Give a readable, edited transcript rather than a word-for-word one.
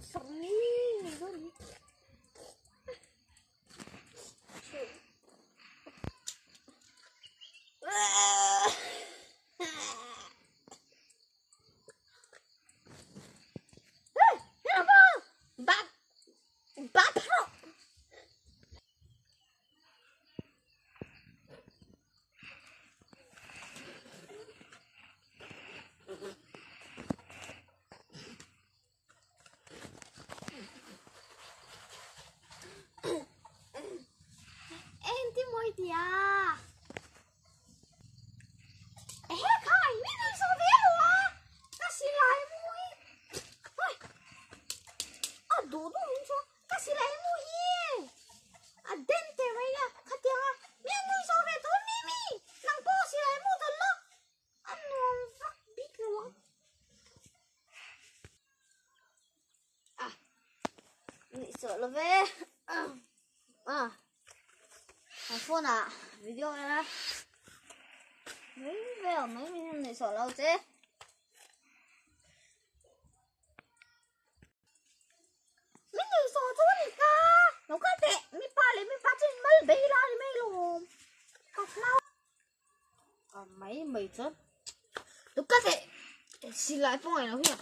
sering luôn. Dia. Kai, ini Isabel lah. Kasih laimu i. Hoi. Aduh, muncul. Kasih laimu i. Adente maya. Katianga. Mianu Isabel tu mimi. Nang po si laimu tu lo. Ano fuck big lo. Ini sợ về. Phone à, video này mấy video mấy này sợ lâu chứ. Mấy người sợ chú này cả, nó có thể mấy ba trên mấy bể ra thì mấy luôn, cọc mau. Mấy chết, nó có thể xin lại phong này nó hiểu.